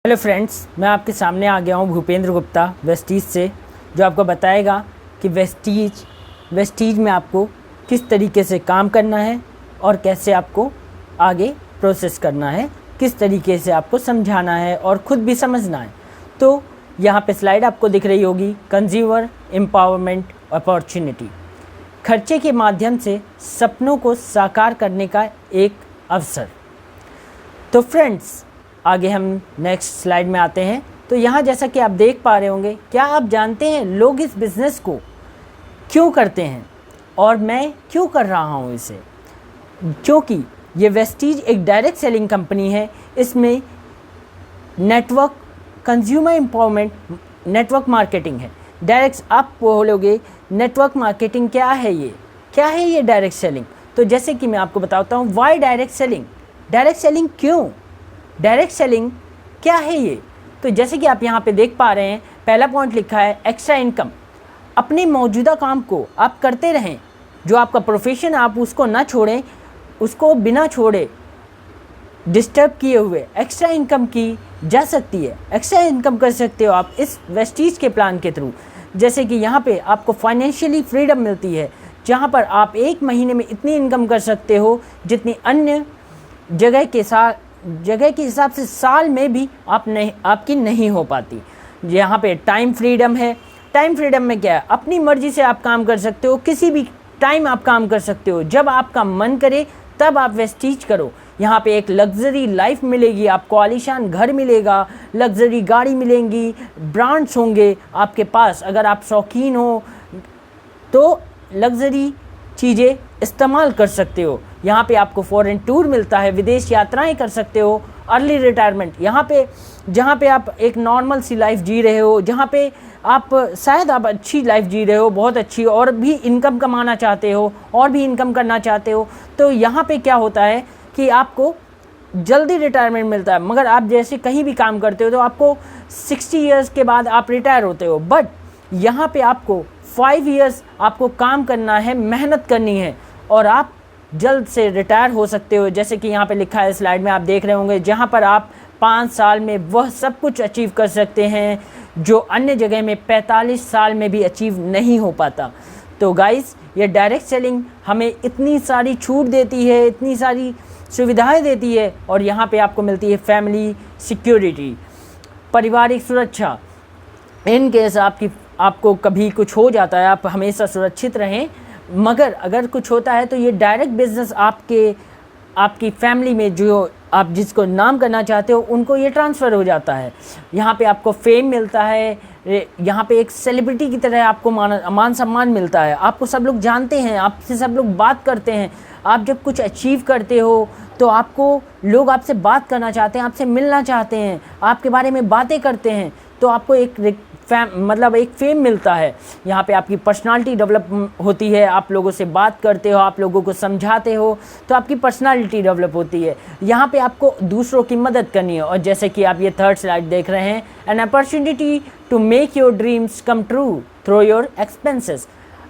Hello friends, मैं आपके सामने आ गया हूँ भूपेंद्र गुप्ता वेस्टीज से, जो आपको बताएगा कि वेस्टीज में आपको किस तरीके से काम करना है और कैसे आपको आगे प्रोसेस करना है, किस तरीके से आपको समझाना है और ख़ुद भी समझना है। तो यहाँ पे स्लाइड आपको दिख रही होगी, कंज्यूमर एम्पावरमेंट अपॉर्चुनिटी, खर्चे के माध्यम से सपनों को साकार करने का एक अवसर। तो फ्रेंड्स, आगे हम नेक्स्ट स्लाइड में आते हैं। तो यहाँ जैसा कि आप देख पा रहे होंगे, क्या आप जानते हैं लोग इस बिज़नेस को क्यों करते हैं और मैं क्यों कर रहा हूँ इसे? क्योंकि ये वेस्टीज एक डायरेक्ट सेलिंग कंपनी है। इसमें network, consumer empowerment, network marketing है। डायरेक्ट आप बोलोगे नेटवर्क मार्केटिंग क्या है ये डायरेक्ट सेलिंग? तो जैसे कि मैं आपको बताता हूँ, why direct selling, direct selling क्यों, डायरेक्ट सेलिंग क्या है ये? तो जैसे कि आप यहाँ पे देख पा रहे हैं, पहला पॉइंट लिखा है एक्स्ट्रा इनकम। अपने मौजूदा काम को आप करते रहें, जो आपका प्रोफेशन आप उसको ना छोड़ें, उसको बिना छोड़े डिस्टर्ब किए हुए एक्स्ट्रा इनकम की जा सकती है। एक्स्ट्रा इनकम कर सकते हो आप इस वेस्टीज के प्लान के थ्रू। जैसे कि यहाँ पे आपको फाइनेंशियली फ्रीडम मिलती है, जहाँ पर आप एक महीने में इतनी इनकम कर सकते हो जितनी अन्य जगह के हिसाब से साल में भी आपकी नहीं हो पाती। यहाँ पे टाइम फ्रीडम है। टाइम फ्रीडम में क्या है, अपनी मर्जी से आप काम कर सकते हो, किसी भी टाइम आप काम कर सकते हो, जब आपका मन करे तब आप वेस्टीज करो। यहाँ पे एक लग्जरी लाइफ मिलेगी आपको, आलीशान घर मिलेगा, लग्जरी गाड़ी मिलेंगी, ब्रांड्स होंगे आपके पास। अगर आप शौकीन हो तो लग्जरी चीज़ें इस्तेमाल कर सकते हो। यहाँ पे आपको फॉरेन टूर मिलता है, विदेश यात्राएं कर सकते हो। अर्ली रिटायरमेंट, यहाँ पे जहाँ पे आप एक नॉर्मल सी लाइफ जी रहे हो, जहाँ पे आप शायद आप अच्छी लाइफ जी रहे हो, बहुत अच्छी, और भी इनकम कमाना चाहते हो और भी इनकम करना चाहते हो, तो यहाँ पे क्या होता है कि आपको जल्दी रिटायरमेंट मिलता है। मगर आप जैसे कहीं भी काम करते हो तो आपको 60 ईयर्स के बाद आप रिटायर होते हो, बट यहाँ पे आपको 5 ईयर्स आपको काम करना है, मेहनत करनी है, और आप जल्द से रिटायर हो सकते हो। जैसे कि यहाँ पे लिखा है स्लाइड में, आप देख रहे होंगे, जहाँ पर आप 5 साल में वह सब कुछ अचीव कर सकते हैं जो अन्य जगह में 45 साल में भी अचीव नहीं हो पाता। तो गाइस, ये डायरेक्ट सेलिंग हमें इतनी सारी छूट देती है, इतनी सारी सुविधाएं देती है, और यहाँ पे आपको मिलती है फैमिली सिक्योरिटी, पारिवारिक सुरक्षा। इन केस आपको कभी कुछ हो जाता है, आप हमेशा सुरक्षित रहें। मगर अगर कुछ होता है तो ये डायरेक्ट बिजनेस आपकी फैमिली में जो आप जिसको नाम करना चाहते हो उनको ये ट्रांसफ़र हो जाता है। यहाँ पे आपको फेम मिलता है, यहाँ पे एक सेलिब्रिटी की तरह आपको मान सम्मान मिलता है, आपको सब लोग जानते हैं, आपसे सब लोग बात करते हैं। आप जब कुछ अचीव करते हो तो लोग आपसे बात करना चाहते हैं, आपसे मिलना चाहते हैं, आपके बारे में बातें करते हैं, तो आपको एक फेम मिलता है। यहाँ पे आपकी पर्सनालिटी डेवलप होती है, आप लोगों से बात करते हो, आप लोगों को समझाते हो, तो आपकी पर्सनालिटी डेवलप होती है। यहाँ पे आपको दूसरों की मदद करनी है। और जैसे कि आप ये थर्ड स्लाइड देख रहे हैं, an opportunity to make your dreams come true through your expenses.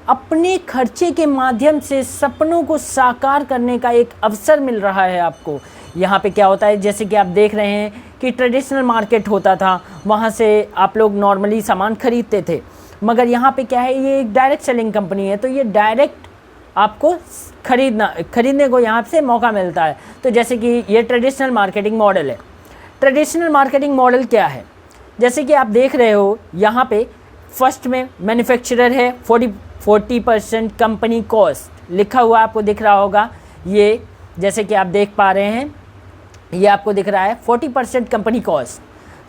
अपने खर्चे के माध्यम से सपनों को साकार करने का एक अवसर मिल रहा है आपको। यहाँ पे क्या होता है, जैसे कि आप देख रहे हैं कि ट्रेडिशनल मार्केट होता था, वहाँ से आप लोग नॉर्मली सामान खरीदते थे। मगर यहाँ पे क्या है, ये एक डायरेक्ट सेलिंग कंपनी है, तो ये डायरेक्ट आपको खरीदने को यहाँ से मौका मिलता है। तो जैसे कि ये ट्रेडिशनल मार्केटिंग मॉडल है। ट्रेडिशनल मार्केटिंग मॉडल क्या है, जैसे कि आप देख रहे हो, यहाँ पे फर्स्ट में मैन्युफैक्चरर है, 40% कंपनी कॉस्ट लिखा हुआ आपको दिख रहा होगा। ये जैसे कि आप देख पा रहे हैं, ये आपको दिख रहा है 40% कंपनी कॉस्ट।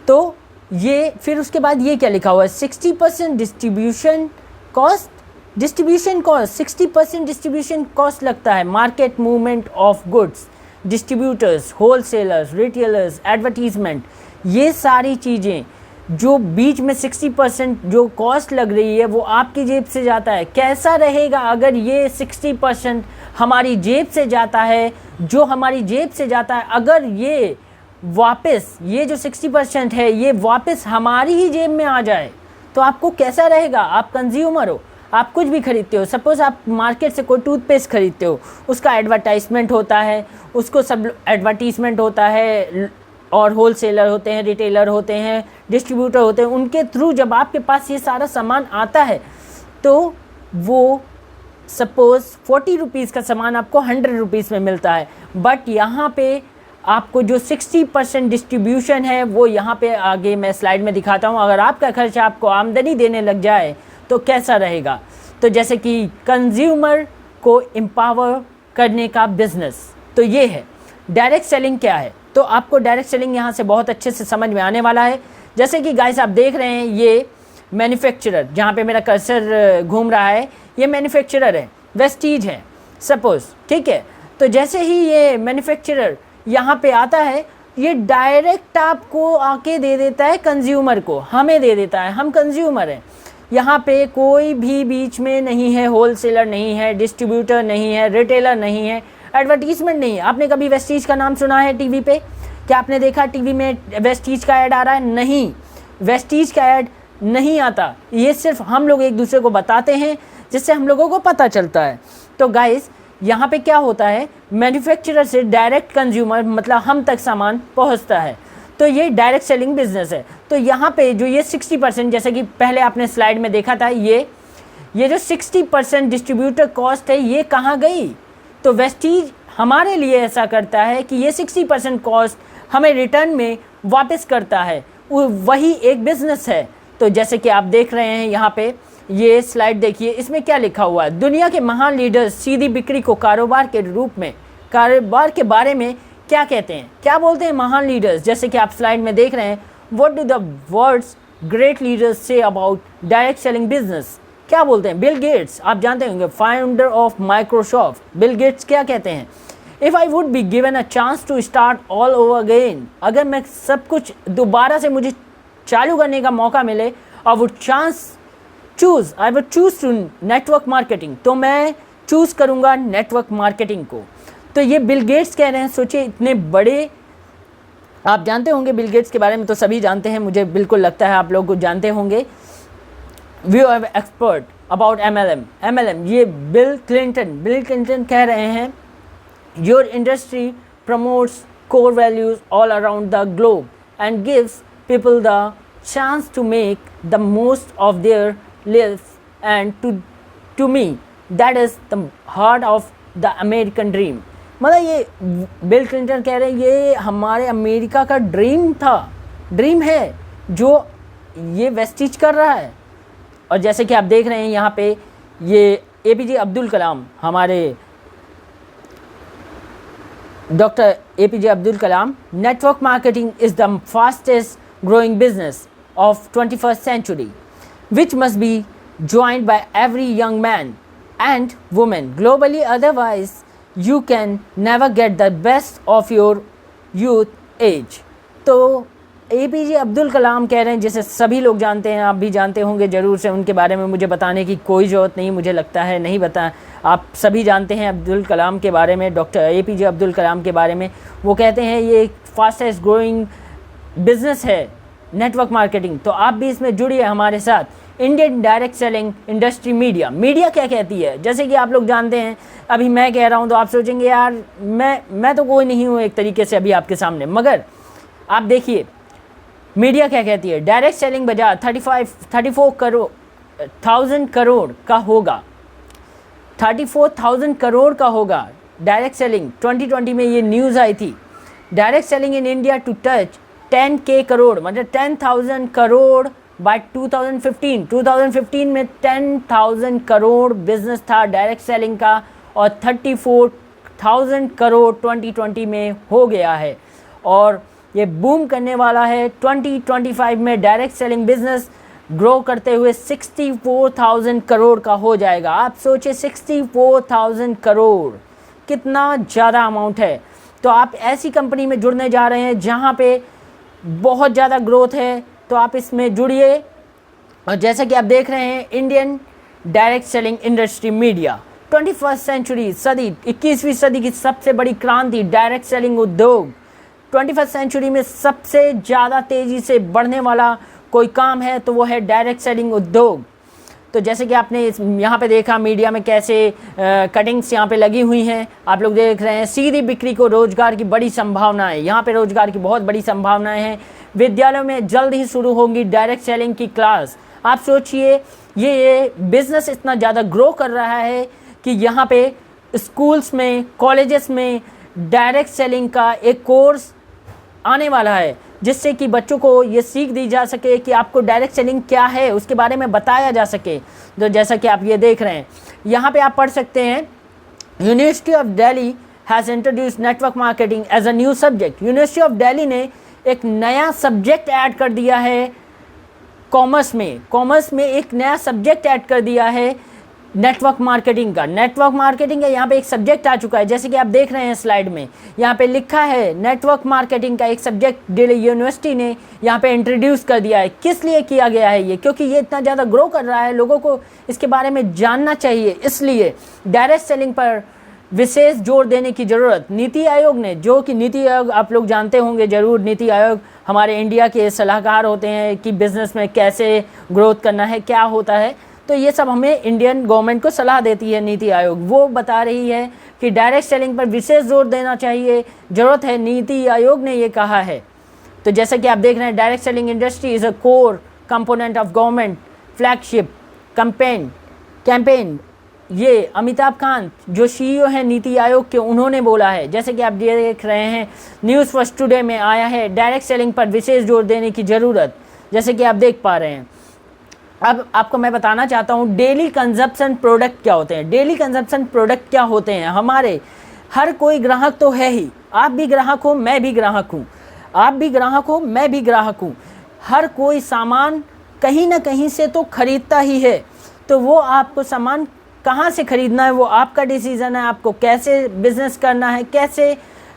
तो ये फिर उसके बाद ये क्या लिखा हुआ है, 60% डिस्ट्रीब्यूशन कॉस्ट। 60% डिस्ट्रीब्यूशन कॉस्ट लगता है। Market movement of goods, distributors, wholesalers, retailers, advertisement, ये सारी चीज़ें जो बीच में 60% जो कॉस्ट लग रही है वो आपकी जेब से जाता है। कैसा रहेगा अगर ये 60% हमारी जेब से जाता है, जो हमारी जेब से जाता है, अगर ये जो 60% है ये वापस हमारी ही जेब में आ जाए, तो आपको कैसा रहेगा? आप कंज्यूमर हो, आप कुछ भी खरीदते हो, सपोज़ आप मार्केट से कोई टूथपेस्ट खरीदते हो, उसका एडवर्टाइजमेंट होता है, उसको सब एडवर्टीजमेंट होता है, और होलसेलर होते हैं, रिटेलर होते हैं, डिस्ट्रीब्यूटर होते हैं, उनके थ्रू जब आपके पास ये सारा सामान आता है तो वो सपोज़ 40 रुपीज़ का सामान आपको 100 रुपीज़ में मिलता है। बट यहाँ पे आपको जो 60% डिस्ट्रीब्यूशन है वो यहाँ पे आगे मैं स्लाइड में दिखाता हूँ। अगर आपका खर्च आपको आमदनी देने लग जाए तो कैसा रहेगा। तो जैसे कि कंज्यूमर को एम्पावर करने का बिजनेस, तो ये है डायरेक्ट सेलिंग क्या है। तो आपको डायरेक्ट सेलिंग यहाँ से बहुत अच्छे से समझ में आने वाला है। जैसे कि गाइस आप देख रहे हैं ये मैन्युफैक्चरर, जहाँ पे मेरा कर्सर घूम रहा है, ये मैन्युफैक्चरर है, वेस्टीज है सपोज़, ठीक है। तो जैसे ही ये मैन्युफैक्चरर यहाँ पे आता है, ये डायरेक्ट आपको आके दे देता है कंज्यूमर को, हमें दे देता है, हम कंज्यूमर हैं। यहाँ पे कोई भी बीच में नहीं है, होलसेलर नहीं है, डिस्ट्रीब्यूटर नहीं है, रिटेलर नहीं है, एडवर्टीजमेंट नहीं है। आपने कभी वेस्टीज का नाम सुना है टीवी पे? क्या आपने देखा टीवी में वेस्टीज का ऐड आ रहा है? नहीं, वेस्टीज का ऐड नहीं आता। ये सिर्फ हम लोग एक दूसरे को बताते हैं जिससे हम लोगों को पता चलता है। तो गाइस यहाँ पे क्या होता है, मैन्युफैक्चरर से डायरेक्ट कंज्यूमर मतलब हम तक सामान पहुँचता है। तो ये डायरेक्ट सेलिंग बिजनेस है। तो यहाँ पे जो ये 60%, जैसे कि पहले आपने स्लाइड में देखा था, ये जो 60% डिस्ट्रीब्यूटर कॉस्ट है ये कहाँ गई? तो वेस्टीज हमारे लिए ऐसा करता है कि ये 60% कॉस्ट हमें रिटर्न में वापस करता है, वही एक बिजनेस है। तो जैसे कि आप देख रहे हैं यहाँ पे ये स्लाइड देखिए, इसमें क्या लिखा हुआ है, दुनिया के महान लीडर्स सीधी बिक्री को कारोबार के रूप में, कारोबार के बारे में क्या कहते हैं, क्या बोलते हैं महान लीडर्स। जैसे कि आप स्लाइड में देख रहे हैं, what do the world's great leaders say about direct selling business, क्या बोलते हैं। बिल गेट्स, आप जानते होंगे, founder of Microsoft, Bill Gates क्या कहते हैं, if I would be given a chance to start all over again, अगर मैं सब कुछ दोबारा से मुझे चालू करने का मौका मिले, आई वुड चूज़ टू नेटवर्क मार्केटिंग, तो मैं चूज़ करूँगा नेटवर्क मार्केटिंग को। तो ये बिल गेट्स कह रहे हैं। सोचिए इतने बड़े, आप जानते होंगे बिल गेट्स के बारे में, तो सभी जानते हैं, मुझे बिल्कुल लगता है आप लोग को जानते होंगे। We are expert about MLM, ये बिल क्लिंटन कह रहे हैं, your industry promotes core values all around the globe and gives people the chance to make the most of their lives, and to me that is the heart of the American dream। मतलब ये Bill Clinton कह रहे हैं ये हमारे America का dream है जो ये वेस्टीज कर रहा है। और जैसे कि आप देख रहे हैं यहाँ पे ये APJ अब्दुल कलाम, हमारे doctor APJ Abdul Kalam, network marketing is the fastest growing business of 21st century which must be joined by every young man and woman globally, otherwise you can never get the best of your youth age। तो APJ Abdul Kalam कह रहे हैं, जैसे सभी लोग जानते हैं, आप भी जानते होंगे ज़रूर से, उनके बारे में मुझे बताने की कोई ज़रूरत नहीं, मुझे लगता है नहीं बता, आप सभी जानते हैं अब्दुल कलाम के बारे में, डॉक्टर APJ अब्दुल कलाम के बारे में। वो कहते हैं ये फास्टेस्ट ग्रोइंग बिजनेस है नेटवर्क मार्केटिंग। तो आप भी इसमें जुड़िए हमारे साथ। Indian direct selling industry media क्या कहती है, जैसे कि आप लोग जानते हैं, अभी मैं कह रहा हूँ तो आप सोचेंगे यार मैं तो कोई नहीं हूँ एक तरीके से अभी आपके सामने, मगर आप देखिए मीडिया क्या कहती है। डायरेक्ट सेलिंग बाजार 34,000 करोड़ का होगा, 34,000 करोड़ का होगा डायरेक्ट सेलिंग। 2020 में ये न्यूज़ आई थी, direct selling in India to touch 10K crore, मतलब 10,000 करोड़ बाय 2015 में 10,000 करोड़ बिजनेस था डायरेक्ट सेलिंग का, और 34,000 करोड़ 2020 में हो गया है, और ये बूम करने वाला है। 2025 में डायरेक्ट सेलिंग बिजनेस ग्रो करते हुए 64,000 करोड़ का हो जाएगा। आप सोचिए 64,000 करोड़ कितना ज़्यादा अमाउंट है। तो आप ऐसी कंपनी में जुड़ने जा रहे हैं जहाँ पे बहुत ज़्यादा ग्रोथ है, तो आप इसमें जुड़िए। और जैसा कि आप देख रहे हैं Indian direct selling industry media 21st century, सदी 21वीं सदी की सबसे बड़ी क्रांति डायरेक्ट सेलिंग उद्योग। 21st सेंचुरी में सबसे ज़्यादा तेज़ी से बढ़ने वाला कोई काम है तो वो है डायरेक्ट सेलिंग उद्योग। तो जैसे कि आपने यहाँ पे देखा मीडिया में कैसे कटिंग्स यहाँ पे लगी हुई हैं, आप लोग देख रहे हैं। सीधी बिक्री को रोजगार की बड़ी संभावनाएं, यहाँ पे रोजगार की बहुत बड़ी संभावनाएं हैं। विद्यालयों में जल्द ही शुरू होंगी डायरेक्ट सेलिंग की क्लास। आप सोचिए ये बिजनेस इतना ज़्यादा ग्रो कर रहा है कि यहाँ पे स्कूल्स में, कॉलेजेस में डायरेक्ट सेलिंग का एक कोर्स आने वाला है, जिससे कि बच्चों को ये सीख दी जा सके कि आपको डायरेक्ट सेलिंग क्या है उसके बारे में बताया जा सके। तो जैसा कि आप ये देख रहे हैं, यहाँ पे आप पढ़ सकते हैं, university of Delhi has introduce network marketing as a new subject. University of Delhi ने एक नया सब्जेक्ट ऐड कर दिया है कॉमर्स में एक नया सब्जेक्ट ऐड कर दिया है नेटवर्क मार्केटिंग का। नेटवर्क मार्केटिंग का यहाँ पे एक सब्जेक्ट आ चुका है, जैसे कि आप देख रहे हैं स्लाइड में, यहाँ पे लिखा है नेटवर्क मार्केटिंग का एक सब्जेक्ट दिल्ली यूनिवर्सिटी ने यहाँ पे इंट्रोड्यूस कर दिया है। किस लिए किया गया है ये? क्योंकि ये इतना ज़्यादा ग्रो कर रहा है, लोगों को इसके बारे में जानना चाहिए, इसलिए डायरेक्ट सेलिंग पर विशेष जोर देने की ज़रूरत। नीति आयोग ने, जो कि नीति आयोग आप लोग जानते होंगे ज़रूर, नीति आयोग हमारे इंडिया के सलाहकार होते हैं कि बिज़नेस में कैसे ग्रोथ करना है, क्या होता है, तो ये सब हमें इंडियन गवर्नमेंट को सलाह देती है नीति आयोग। वो बता रही है कि डायरेक्ट सेलिंग पर विशेष जोर देना चाहिए, ज़रूरत है, नीति आयोग ने ये कहा है। तो जैसा कि आप देख रहे हैं, direct selling industry is a core component of government flagship campaign. ये अमिताभ कांत जो CEO हैं नीति आयोग के, उन्होंने बोला है। जैसे कि आप देख रहे हैं, न्यूज़ फर्स्ट टुडे में आया है, डायरेक्ट सेलिंग पर विशेष जोर देने की ज़रूरत, जैसे कि आप देख पा रहे हैं। अब आपको मैं बताना चाहता हूँ डेली कंजप्शन प्रोडक्ट क्या होते हैं। डेली कंजप्शन प्रोडक्ट क्या होते हैं? हमारे हर कोई ग्राहक तो है ही, आप भी ग्राहक हो, मैं भी ग्राहक हूँ, आप भी ग्राहक हो, मैं भी ग्राहक हूँ। हर कोई सामान कहीं ना कहीं से तो खरीदता ही है, तो वो आपको सामान कहाँ से खरीदना है वो आपका डिसीज़न है। आपको कैसे बिजनेस करना है, कैसे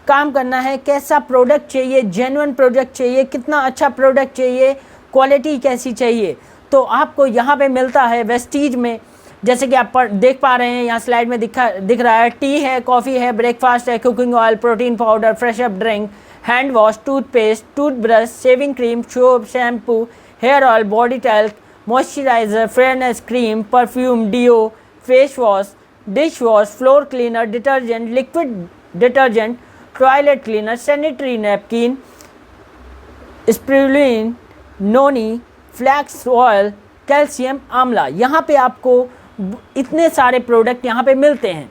काम करना है, कैसा प्रोडक्ट चाहिए, जेन्युइन प्रोडक्ट चाहिए, कितना अच्छा प्रोडक्ट चाहिए, क्वालिटी कैसी चाहिए, तो आपको यहाँ पे मिलता है वेस्टीज में। जैसे कि आप देख पा रहे हैं, यहाँ स्लाइड में दिख रहा है, टी है, कॉफ़ी है, ब्रेकफास्ट है, cooking oil, protein powder, fresh up drink, hand wash, toothpaste, toothbrush, shaving cream, soap, shampoo, hair oil, body talc, moisturiser, fairness cream, perfume, deo, face wash, dish wash, floor cleaner, detergent, liquid detergent, toilet cleaner, sanitary napkin, spirulina, noni, flax oil, calcium amla. यहाँ पे आपको इतने सारे product यहाँ पे मिलते हैं।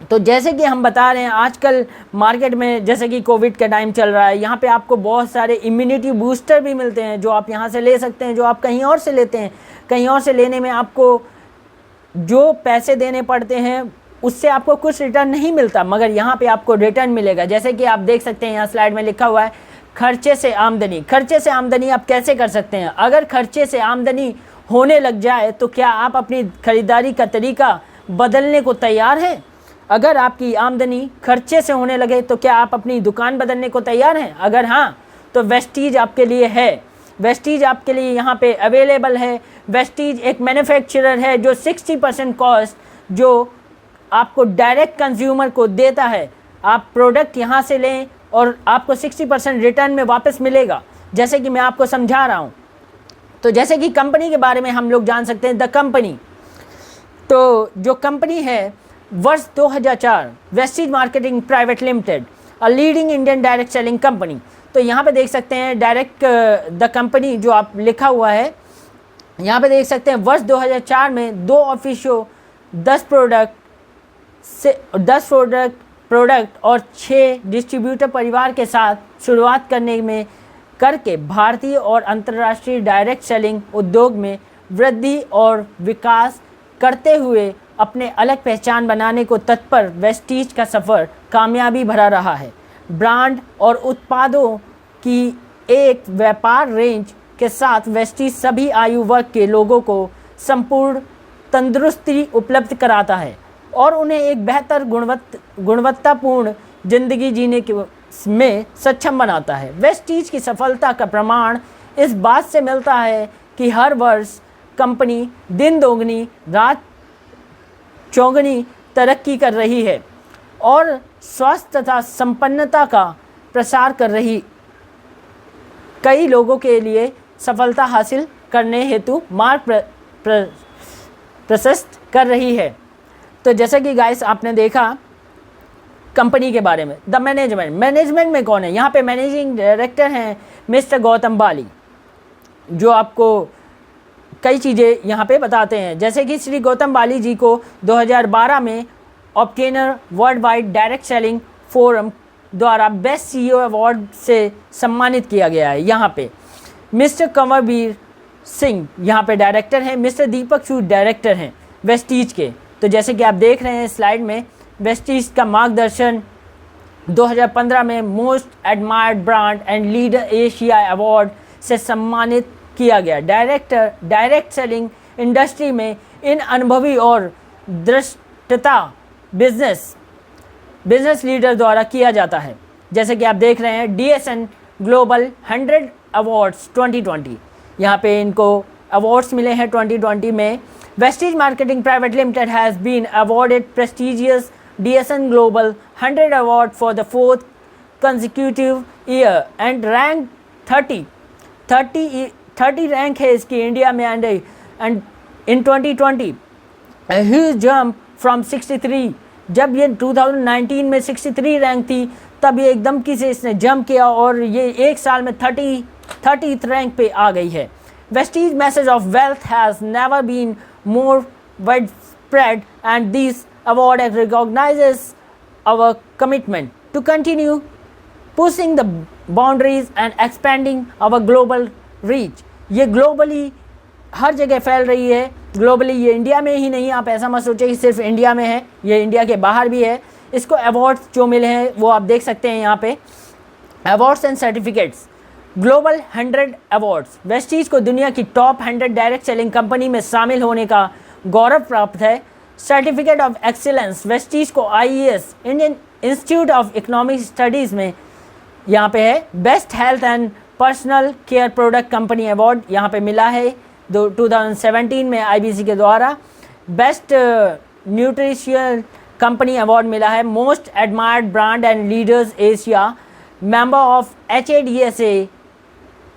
तो जैसे कि हम बता रहे हैं, आजकल मार्केट में जैसे कि कोविड का टाइम चल रहा है, यहाँ पे आपको बहुत सारे इम्यूनिटी बूस्टर भी मिलते हैं जो आप यहाँ से ले सकते हैं, जो आप कहीं और से लेते हैं। कहीं और से लेने में आपको जो पैसे देने पड़ते हैं उससे आपको कुछ रिटर्न नहीं मिलता, मगर यहाँ पे आपको रिटर्न मिलेगा। जैसे कि आप देख सकते हैं, यहाँ स्लाइड में लिखा हुआ है खर्चे से आमदनी। खर्चे से आमदनी आप कैसे कर सकते हैं? अगर खर्चे से आमदनी होने लग जाए तो क्या आप अपनी खरीदारी का तरीका बदलने को तैयार हैं? अगर आपकी आमदनी खर्चे से होने लगे तो क्या आप अपनी दुकान बदलने को तैयार हैं? अगर हाँ, तो वेस्टीज आपके लिए है। वेस्टीज आपके लिए यहाँ पे अवेलेबल है। वेस्टीज एक मैन्युफैक्चरर है जो 60% कॉस्ट जो आपको डायरेक्ट कंज्यूमर को देता है। आप प्रोडक्ट यहाँ से लें और आपको 60% रिटर्न में वापस मिलेगा, जैसे कि मैं आपको समझा रहा हूँ। तो जैसे कि कंपनी के बारे में हम लोग जान सकते हैं, द कंपनी। तो जो कंपनी है, वर्ष 2004, Vestige marketing private limited, a leading Indian direct selling company. तो यहाँ पे देख सकते हैं डायरेक्ट द कंपनी जो आप लिखा हुआ है, यहाँ पे देख सकते हैं वर्ष 2004 में 2 ऑफिसों, 10 प्रोडक्ट और 6 डिस्ट्रीब्यूटर परिवार के साथ शुरुआत करके भारतीय और अंतर्राष्ट्रीय डायरेक्ट सेलिंग उद्योग में वृद्धि और विकास करते हुए अपने अलग पहचान बनाने को तत्पर वेस्टीज का सफ़र कामयाबी भरा रहा है। ब्रांड और उत्पादों की एक व्यापार रेंज के साथ वेस्टीज सभी आयु वर्ग के लोगों को संपूर्ण तंदुरुस्ती उपलब्ध कराता है और उन्हें एक बेहतर गुणवत्तापूर्ण जिंदगी जीने में सक्षम बनाता है। वेस्टीज की सफलता का प्रमाण इस बात से मिलता है कि हर वर्ष कंपनी दिन दोगुनी रात चौगुनी तरक्की कर रही है और स्वास्थ्य तथा संपन्नता का प्रसार कर रही कई लोगों के लिए सफलता हासिल करने हेतु मार्ग प्रशस्त कर रही है। तो जैसा कि गाइस आपने देखा कंपनी के बारे में, द मैनेजमेंट में कौन है, यहाँ पे मैनेजिंग डायरेक्टर हैं मिस्टर गौतम बाली, जो आपको कई चीज़ें यहाँ पे बताते हैं। जैसे कि श्री गौतम बाली जी को 2012 में ऑब्टेनर world wide direct selling forum द्वारा बेस्ट सीईओ अवार्ड से सम्मानित किया गया है। यहाँ पे मिस्टर कंवरवीर सिंह यहाँ पे डायरेक्टर हैं, मिस्टर दीपक सूद डायरेक्टर हैं वेस्टीज के। तो जैसे कि आप देख रहे हैं स्लाइड में, वेस्टीज का मार्गदर्शन 2015 में most admired brand and leader Asia award से सम्मानित किया गया। डायरेक्ट सेलिंग इंडस्ट्री में इन अनुभवी और दृष्टता बिजनेस लीडर द्वारा किया जाता है। जैसे कि आप देख रहे हैं DSN ग्लोबल 100 अवार्ड्स 2020, यहाँ पे इनको अवार्ड्स मिले हैं 2020 में। Vestige marketing private limited has been awarded prestigious DSN global 100 award for the 4th consecutive year and rank 30 rank है इसकी इंडिया में। And in 2020 huge jump from 63, जब ये 2019 में 63 रैंक थी, तब ये एकदम की से इसने जंप किया और ये एक साल में 30th रैंक पे आ गई है। Vestige message of wealth has never been more wide spread and this award recognizes our commitment to continue pushing the boundaries and expanding our global reach। ये ग्लोबली हर जगह फैल रही है। ग्लोबली ये इंडिया में ही नहीं, आप ऐसा मत सोचिए कि सिर्फ इंडिया में है, ये इंडिया के बाहर भी है। इसको अवार्ड्स जो मिले हैं वो आप देख सकते हैं यहाँ पे, awards and certificates. Global 100 awards, Vestige को दुनिया की टॉप 100 डायरेक्ट सेलिंग कंपनी में शामिल होने का गौरव प्राप्त है। सर्टिफिकेट ऑफ एक्सीलेंस, वेस्टीज को IES Indian institute of economic studies में यहाँ पे है। Best health and personal care product company award यहाँ पे मिला है 2017 में IBC के द्वारा। बेस्ट न्यूट्रिशन कंपनी अवार्ड मिला है। Most admired brand and leaders Asia, member of HADSA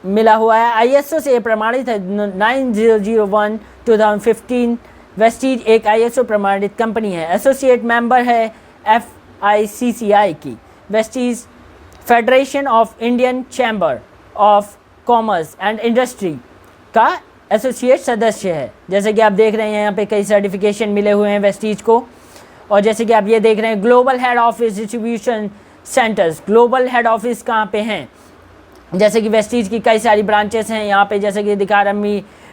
मिला हुआ है। ISO से प्रमाणित है 9001 2015। वेस्टीज एक ISO प्रमाणित कंपनी है। एसोसिएट मेंबर है FICCI की। Vestige federation of Indian chamber of commerce and industry का एसोसिएट सदस्य है। जैसे कि आप देख रहे हैं यहाँ पे कई सर्टिफिकेशन मिले हुए हैं वेस्टीज को। और जैसे कि आप ये देख रहे हैं global head office distribution centres, global head office कहाँ पे हैं, जैसे कि वेस्टीज की कई सारी ब्रांचेस हैं यहाँ पे, जैसे कि दिखा रहा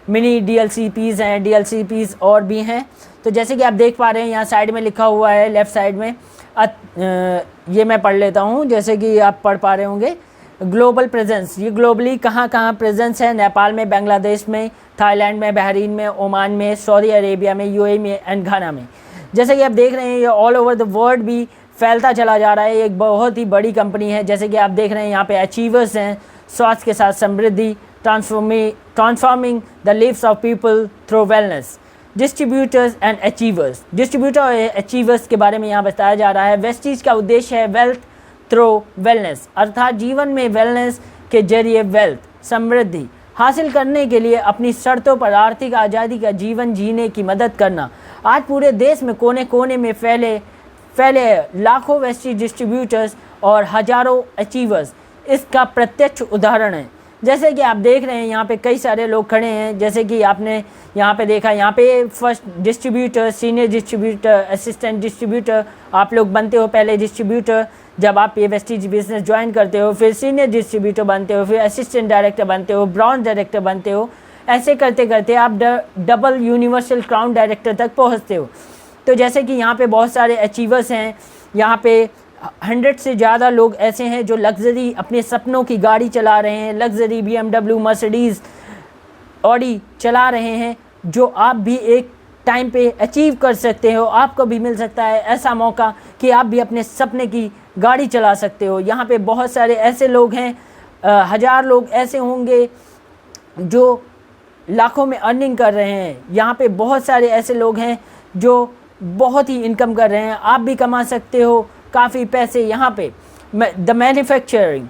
मिनी DLCPs हैं, DLCPs और भी हैं। तो जैसे कि आप देख पा रहे हैं यहाँ साइड में लिखा हुआ है लेफ़्ट साइड में, ये मैं पढ़ लेता हूँ जैसे कि आप पढ़ पा रहे होंगे। ग्लोबल प्रेजेंस, ये ग्लोबली कहाँ कहाँ प्रेजेंस है, नेपाल में, बांग्लादेश में, थाईलैंड में, बहरीन में, ओमान में, सऊदी अरेबिया में, UAE में एंड घाना में। जैसे कि आप देख रहे हैं ये ऑल ओवर द वर्ल्ड भी फैलता चला जा रहा है। एक बहुत ही बड़ी कंपनी है। जैसे कि आप देख रहे हैं यहाँ पे अचीवर्स हैं, स्वास्थ्य के साथ समृद्धि, transforming the lives of people through wellness. Distributors and achievers, distributor और अचीवर्स के बारे में यहाँ बताया जा रहा है। वेस्टीज का उद्देश्य है वेल्थ थ्रू वेलनेस, अर्थात जीवन में वेलनेस के जरिए वेल्थ समृद्धि हासिल करने के लिए अपनी शर्तों पर आर्थिक आज़ादी का जीवन जीने की मदद करना। आज पूरे देश में कोने कोने में फैले लाखों वेस्टीज डिस्ट्रीब्यूटर्स और हजारों अचीवर्स इसका प्रत्यक्ष उदाहरण है। जैसे कि आप देख रहे हैं यहाँ पे कई सारे लोग खड़े हैं। जैसे कि आपने यहाँ पे देखा, यहाँ पे first distributor, senior distributor, assistant distributor आप लोग बनते हो। पहले डिस्ट्रीब्यूटर जब आप ये वेस्टीज बिजनेस ज्वाइन करते हो, फिर सीनियर डिस्ट्रीब्यूटर बनते हो, फिर असिस्टेंट डायरेक्टर बनते हो, ब्रांच डायरेक्टर बनते हो। ऐसे करते करते आप डबल यूनिवर्सल क्राउन डायरेक्टर तक पहुँचते हो। तो जैसे कि यहाँ पे बहुत सारे अचीवर्स हैं, यहाँ पे 100 से ज़्यादा लोग ऐसे हैं जो लग्जरी अपने सपनों की गाड़ी चला रहे हैं, लग्जरी BMW, मर्सिडीज़, ऑडी चला रहे हैं, जो आप भी एक टाइम पे अचीव कर सकते हो। आपको भी मिल सकता है ऐसा मौका कि आप भी अपने सपने की गाड़ी चला सकते हो। यहाँ पे बहुत सारे ऐसे लोग हैं, 1000 लोग ऐसे होंगे जो लाखों में अर्निंग कर रहे हैं। यहाँ पे बहुत सारे ऐसे लोग हैं जो बहुत ही इनकम कर रहे हैं। आप भी कमा सकते हो काफ़ी पैसे। यहाँ पे द मैन्युफैक्चरिंग,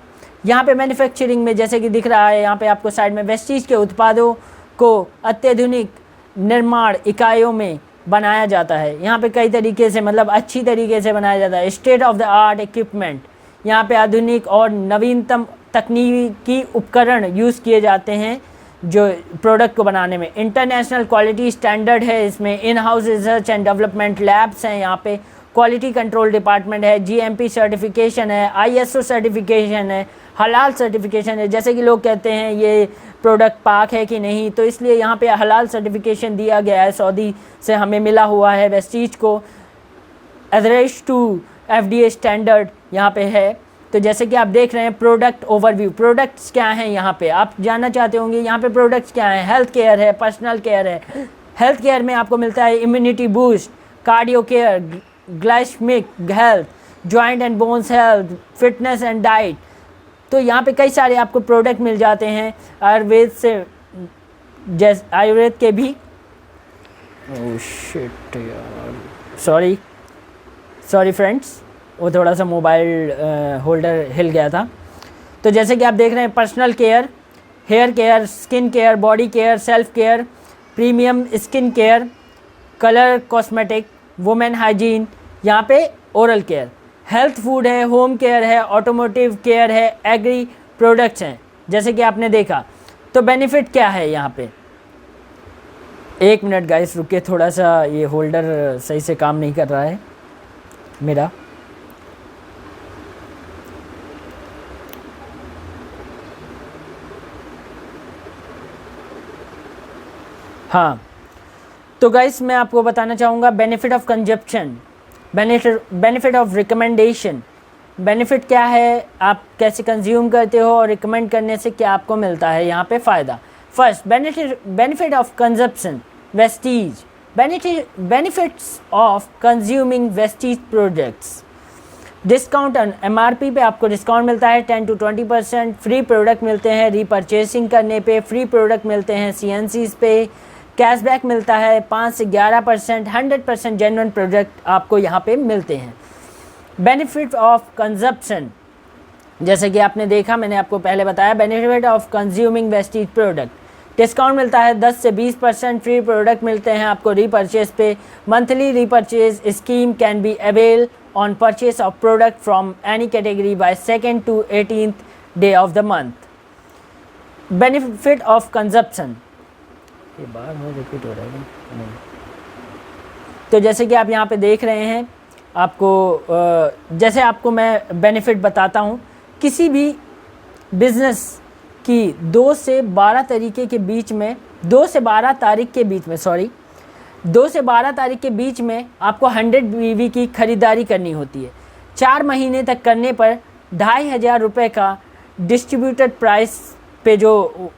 यहाँ पे मैन्युफैक्चरिंग में जैसे कि दिख रहा है यहाँ पे आपको साइड में, वेस्टीज के उत्पादों को अत्याधुनिक निर्माण इकाइयों में बनाया जाता है। यहाँ पे कई तरीके से मतलब अच्छी तरीके से बनाया जाता है। State of the art equipment, यहाँ पे आधुनिक और नवीनतम तकनीकी उपकरण यूज़ किए जाते हैं जो प्रोडक्ट को बनाने में। इंटरनेशनल क्वालिटी स्टैंडर्ड है इसमें। In house research and development labs हैं यहाँ पे। क्वालिटी कंट्रोल डिपार्टमेंट है। जीएमपी सर्टिफिकेशन है। आईएसओ सर्टिफिकेशन है। हलाल सर्टिफिकेशन है। जैसे कि लोग कहते हैं ये प्रोडक्ट पाक है कि नहीं, तो इसलिए यहाँ पे हलाल सर्टिफिकेशन दिया गया है, सऊदी से हमें मिला हुआ है। वेस्टीज को एडहेरेंस टू एफडीए स्टैंडर्ड यहाँ पे है। तो जैसे कि आप देख रहे हैं प्रोडक्ट ओवरव्यू, प्रोडक्ट्स क्या हैं यहाँ पे आप जानना चाहते होंगे। यहाँ पे प्रोडक्ट्स क्या हैं, हेल्थ केयर है, पर्सनल केयर है। हेल्थ केयर में आपको मिलता है immunity boost, cardio care, glycemic health, joint and bones health, fitness and diet. तो यहाँ पे कई सारे आपको प्रोडक्ट मिल जाते हैं आयुर्वेद से, जैसे आयुर्वेद के भी। ओह शिट यार, सॉरी फ्रेंड्स, वो थोड़ा सा मोबाइल होल्डर हिल गया था। तो जैसे कि आप देख रहे हैं personal care, hair care, skin care, body care, self care, premium skin care, colour cosmetic, women hygiene, यहाँ पे ओरल केयर, हेल्थ फूड है, होम केयर है, ऑटोमोटिव केयर है, एग्री प्रोडक्ट्स हैं जैसे कि आपने देखा। तो बेनिफिट क्या है यहाँ पे, एक मिनट गाइस रुकिए, थोड़ा सा ये होल्डर सही से काम नहीं कर रहा है मेरा। हाँ, तो गाइस मैं आपको बताना चाहूँगा benefit of consumption, benefit of recommendation. Benefit क्या है, आप कैसे कंज्यूम करते हो और रिकमेंड करने से क्या आपको मिलता है यहाँ पे फ़ायदा। First, benefit of consumption Vestige, benefits of consuming Vestige products. Discount on MRP पे आपको डिस्काउंट मिलता है 10 to 20%। फ्री प्रोडक्ट मिलते हैं रीपरचेसिंग करने पे, फ्री प्रोडक्ट मिलते हैं सीएनसीज पे, कैशबैक मिलता है 5 से 11%, 100% जेन्युइन प्रोडक्ट आपको यहाँ पे मिलते हैं। बेनिफिट ऑफ कंजप्शन, जैसे कि आपने देखा, मैंने आपको पहले बताया, benefit of consuming Vestige product, discount मिलता है 10 से 20%। फ्री प्रोडक्ट मिलते हैं आपको रीपरचेज पे। Monthly repurchase scheme can be avail on purchase of product from any category by 2nd to 18th day of the month. Benefit of consumption, ये बार में repeat हो रहा है नहीं। तो जैसे कि आप यहाँ पे देख रहे हैं, आपको जैसे आपको मैं बेनिफिट बताता हूँ, किसी भी बिजनेस की 2 से 12 तरीके के बीच में 2 से 12 तारीख के बीच में 2 से 12 तारीख के बीच में आपको 100 BV की ख़रीदारी करनी होती है। 4 महीने तक करने पर 2500 रुपये का डिस्ट्रीब्यूटेड प्राइस पे जो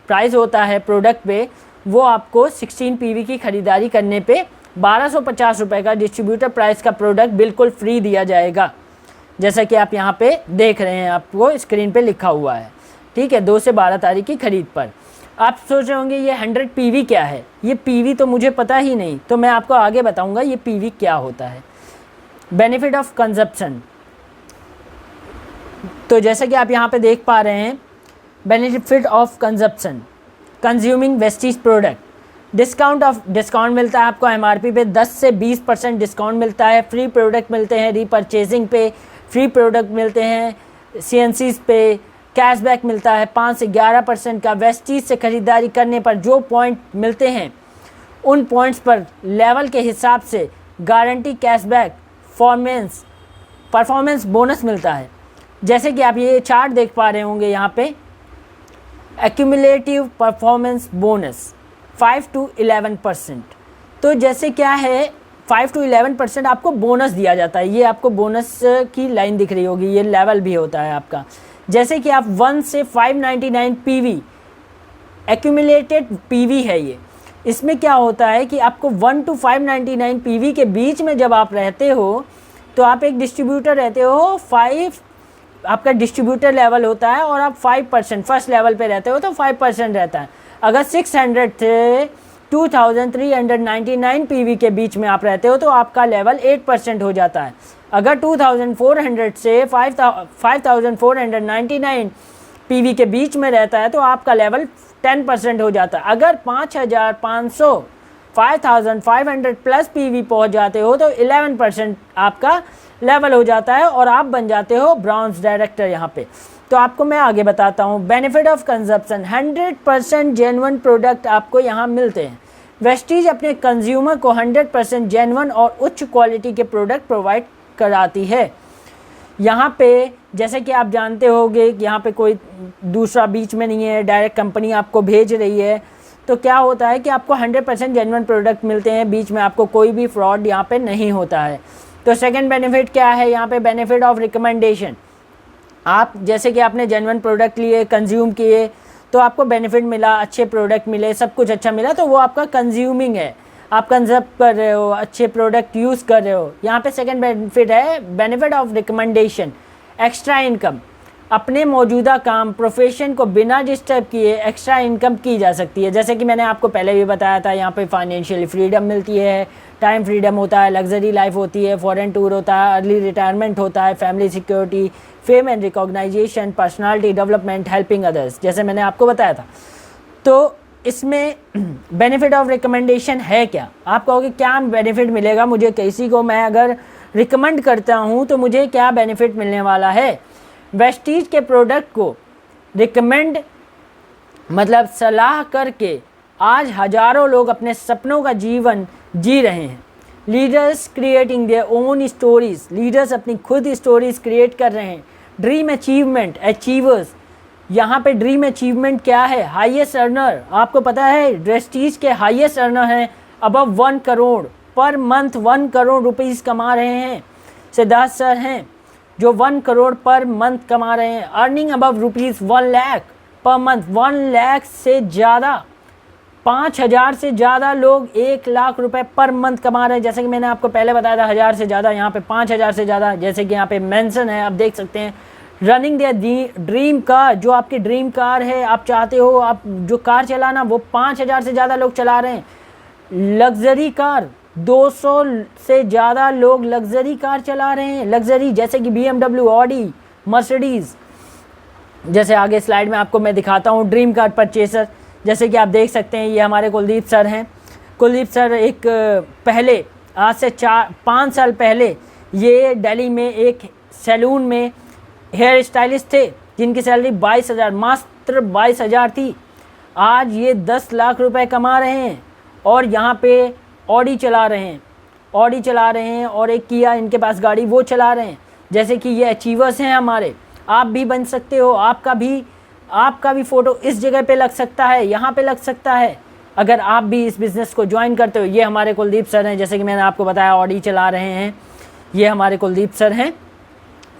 प्राइस होता है प्रोडक्ट पे, वो आपको 16 PV की ख़रीदारी करने पे 1250 रुपये का डिस्ट्रीब्यूटर प्राइस का प्रोडक्ट बिल्कुल फ्री दिया जाएगा, जैसा कि आप यहाँ पे देख रहे हैं, आपको स्क्रीन पे लिखा हुआ है। ठीक है, 2 से 12 तारीख की खरीद पर। आप सोच रहे होंगे ये 100 PV क्या है, ये PV तो मुझे पता ही नहीं, तो मैं आपको आगे बताऊँगा ये PV क्या होता है। बेनिफिट ऑफ कंजप्शन, तो जैसा कि आप यहाँ पे देख पा रहे हैं, benefit of consumption, consuming Vestige product, discount मिलता है आपको एमआरपी पे 10 से 20% डिस्काउंट मिलता है। फ्री प्रोडक्ट मिलते हैं रीपरचेजिंग पे, फ्री प्रोडक्ट मिलते हैं सीएनसीज पे, कैशबैक मिलता है 5 से 11% का। वेस्टीज से ख़रीदारी करने पर जो पॉइंट मिलते हैं, उन पॉइंट्स पर लेवल के हिसाब से गारंटी कैशबैक परफॉर्मेंस बोनस मिलता है। जैसे कि आप ये चार्ट देख पा रहे होंगे यहाँ पे, एक्यूमुलेटिव परफॉर्मेंस बोनस 5 to 11%। तो जैसे क्या है, 5 to 11% आपको बोनस दिया जाता है। ये आपको बोनस की लाइन दिख रही होगी, ये लेवल भी होता है आपका। जैसे कि आप 1 से 599 PV एक्यूमुलेटेड PV है ये। इसमें क्या होता है कि आपको 1 to 599 PV के बीच में जब आप रहते हो, तो आप एक डिस्ट्रीब्यूटर रहते हो, 5 आपका डिस्ट्रीब्यूटर लेवल होता है और आप 5% फर्स्ट लेवल पे रहते हो तो 5% रहता है। अगर 600 से 2399 PV के बीच में आप रहते हो तो आपका लेवल 8% हो जाता है। अगर 2400 से 5499 PV के बीच में रहता है तो आपका लेवल 10% हो जाता है। अगर 5500 5500 प्लस पीवी पहुंच जाते हो तो 11% आपका लेवल हो जाता है और आप बन जाते हो ब्रॉन्ज डायरेक्टर यहाँ पे। तो आपको मैं आगे बताता हूँ। Benefit of consumption, 100% genuine product आपको यहाँ मिलते हैं। वेस्टीज अपने कंज्यूमर को 100% जेन्युइन और उच्च क्वालिटी के प्रोडक्ट प्रोवाइड कराती है। यहाँ पे जैसे कि आप जानते होंगे कि यहाँ पे कोई दूसरा बीच में नहीं है, डायरेक्ट कंपनी आपको भेज रही है, तो क्या होता है कि आपको 100% जेन्युइन प्रोडक्ट मिलते हैं, बीच में आपको कोई भी फ्रॉड यहाँ पे नहीं होता है। तो सेकंड बेनिफिट क्या है यहाँ पे? Benefit of recommendation. आप जैसे कि आपने जेन्युइन प्रोडक्ट लिए, कंज्यूम किए, तो आपको बेनिफिट मिला, अच्छे प्रोडक्ट मिले, सब कुछ अच्छा मिला, तो वो आपका कंज्यूमिंग है, आप कंजर्व कर रहे हो, अच्छे प्रोडक्ट यूज़ कर रहे हो। यहाँ पे सेकंड बेनिफिट है benefit of recommendation, extra income. अपने मौजूदा काम, प्रोफेशन को बिना डिस्टर्ब किए एक्स्ट्रा इनकम की जा सकती है। जैसे कि मैंने आपको पहले भी बताया था, यहाँ पे फाइनेंशियली फ्रीडम मिलती है, टाइम फ्रीडम होता है, लग्जरी लाइफ होती है, फॉरेन टूर होता है, अर्ली रिटायरमेंट होता है, family security, fame and recognition, personality development, helping others, जैसे मैंने आपको बताया था। तो इसमें बेनिफिट ऑफ रिकमेंडेशन है क्या? आप कहोगे क्या बेनिफिट मिलेगा मुझे, किसी को मैं अगर रिकमेंड करता हूँ तो मुझे क्या बेनिफिट मिलने वाला है? वेस्टीज के प्रोडक्ट को रिकमेंड मतलब सलाह करके आज हजारों लोग अपने सपनों का जीवन जी रहे हैं। Leaders creating their own stories, leaders अपनी खुद स्टोरीज क्रिएट कर रहे हैं। ड्रीम अचीवमेंट, अचीवर्स, यहाँ पे ड्रीम अचीवमेंट क्या है? हाईएस्ट अर्नर, आपको पता है वेस्टीज के हाईएस्ट अर्नर हैं, above 1 crore per month, 1 crore rupees कमा रहे हैं। सिद्धार्थ सर हैं जो 1 करोड़ पर मंथ कमा रहे हैं। Earning above rupees 1 lakh per month, 1 lakh से ज़्यादा, 5000 से ज़्यादा लोग 1 लाख रुपए पर मंथ कमा रहे हैं। जैसे कि मैंने आपको पहले बताया था 1000 से ज़्यादा, यहाँ पे 5000 से ज़्यादा, जैसे कि यहाँ पे मेंशन है, आप देख सकते हैं। रनिंग देयर ड्रीम कार, जो आपकी ड्रीम कार है, आप चाहते हो आप जो कार चलाना, वो 5000 से ज़्यादा लोग चला रहे हैं। लग्जरी कार, 200 से ज़्यादा लोग लग्जरी कार चला रहे हैं। लग्जरी जैसे कि BMW, ऑडी, मर्सिडीज़, जैसे आगे स्लाइड में आपको मैं दिखाता हूँ। ड्रीम कार परचेसर, जैसे कि आप देख सकते हैं, ये हमारे कुलदीप सर हैं। कुलदीप सर एक पहले, आज से 5 साल पहले, ये दिल्ली में एक सैलून में हेयर स्टाइलिस्ट थे, जिनकी सैलरी 22,000, मात्र 22,000 थी। आज ये 10 लाख रुपए कमा रहे हैं और यहाँ पे ऑडी चला रहे हैं, ऑडी चला रहे हैं, और एक किया इनके पास गाड़ी, वो चला रहे हैं। जैसे कि ये अचीवर्स हैं हमारे। आप भी बन सकते हो, आपका भी फ़ोटो इस जगह पे लग सकता है, यहाँ पे लग सकता है, अगर आप भी इस बिज़नेस को ज्वाइन करते हो। ये हमारे कुलदीप सर हैं, जैसे कि मैंने आपको बताया, ऑडी चला रहे हैं। ये हमारे कुलदीप सर हैं,